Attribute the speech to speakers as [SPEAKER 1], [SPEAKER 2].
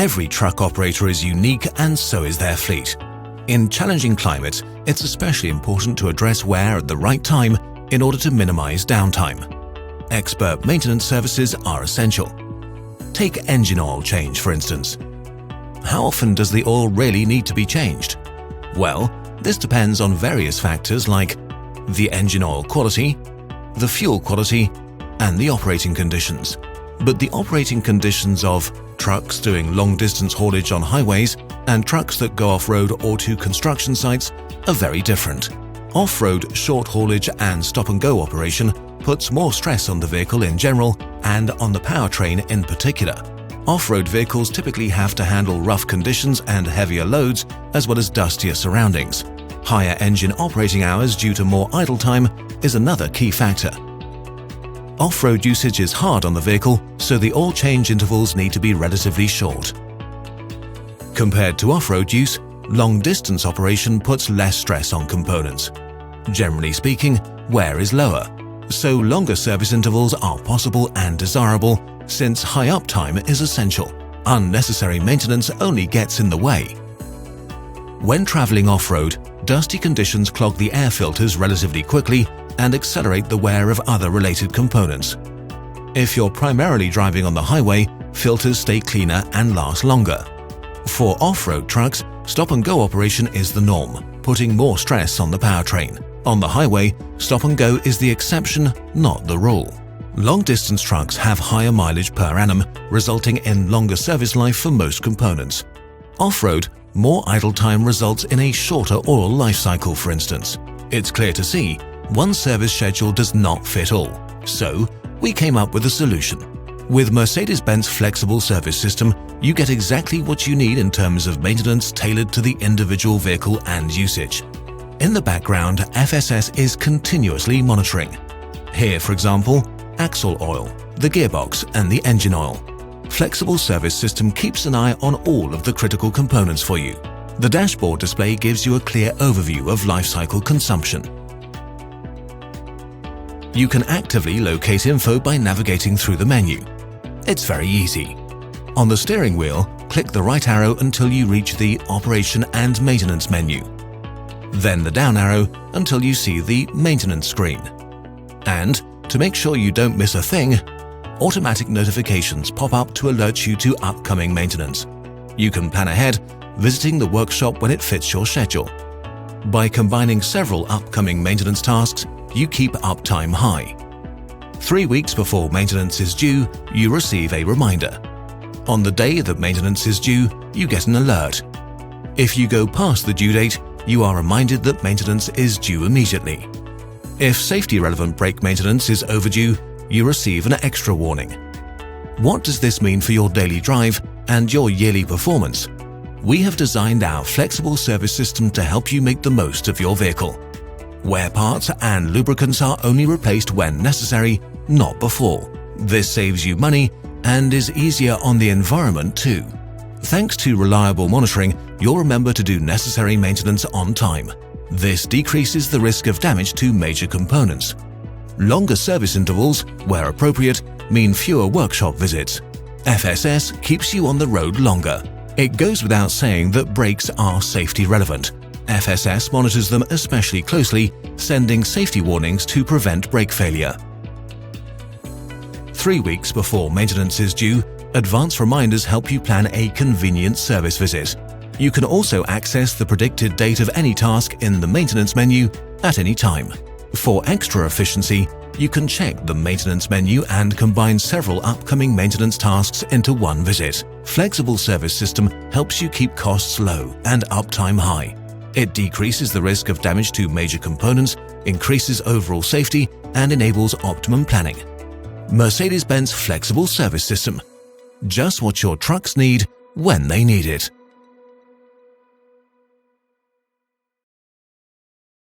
[SPEAKER 1] Every truck operator is unique, and so is their fleet. In challenging climates, it's especially important to address wear at the right time in order to minimize downtime. Expert maintenance services are essential. Take engine oil change, for instance. How often does the oil really need to be changed? Well, this depends on various factors like the engine oil quality, the fuel quality, and the operating conditions. But the operating conditions of trucks doing long-distance haulage on highways and trucks that go off-road or to construction sites are very different. Off-road short haulage and stop-and-go operation puts more stress on the vehicle in general and on the powertrain in particular. Off-road vehicles typically have to handle rough conditions and heavier loads, as well as dustier surroundings. Higher engine operating hours due to more idle time is another key factor. Off-road usage is hard on the vehicle, so the oil change intervals need to be relatively short. Compared to off-road use, long-distance operation puts less stress on components. Generally speaking, wear is lower, so longer service intervals are possible and desirable since high uptime is essential. Unnecessary maintenance only gets in the way. When traveling off-road, dusty conditions clog the air filters relatively quickly and accelerate the wear of other related components. If you're primarily driving on the highway, filters stay cleaner and last longer. For off-road trucks, stop-and-go operation is the norm, putting more stress on the powertrain. On the highway, stop-and-go is the exception, not the rule. Long-distance trucks have higher mileage per annum, resulting in longer service life for most components. Off-road, more idle time results in a shorter oil life cycle, for instance. It's clear to see, one service schedule does not fit all. So, we came up with a solution. With Mercedes-Benz flexible service system, you get exactly what you need in terms of maintenance tailored to the individual vehicle and usage. In the background, FSS is continuously monitoring. Here, for example, axle oil, the gearbox, and the engine oil. Flexible service system keeps an eye on all of the critical components for you. The dashboard display gives you a clear overview of life cycle consumption. You can actively locate info by navigating through the menu. It's very easy. On the steering wheel, click the right arrow until you reach the Operation and Maintenance menu. Then the down arrow until you see the Maintenance screen. And, to make sure you don't miss a thing, automatic notifications pop up to alert you to upcoming maintenance. You can plan ahead, visiting the workshop when it fits your schedule. By combining several upcoming maintenance tasks, you keep uptime high. 3 weeks before maintenance is due, you receive a reminder. On the day that maintenance is due, you get an alert. If you go past the due date, you are reminded that maintenance is due immediately. If safety-relevant brake maintenance is overdue, you receive an extra warning. What does this mean for your daily drive and your yearly performance? We have designed our flexible service system to help you make the most of your vehicle. Wear parts and lubricants are only replaced when necessary, not before. This saves you money and is easier on the environment too. Thanks to reliable monitoring, you'll remember to do necessary maintenance on time. This decreases the risk of damage to major components. Longer service intervals, where appropriate, mean fewer workshop visits. FSS keeps you on the road longer. It goes without saying that brakes are safety relevant. FSS monitors them especially closely, sending safety warnings to prevent brake failure. 3 weeks before maintenance is due, advance reminders help you plan a convenient service visit. You can also access the predicted date of any task in the maintenance menu at any time. For extra efficiency, you can check the maintenance menu and combine several upcoming maintenance tasks into one visit. Flexible service system helps you keep costs low and uptime high. It decreases the risk of damage to major components, increases overall safety, and enables optimum planning. Mercedes-Benz flexible service system. Just what your trucks need when they need it.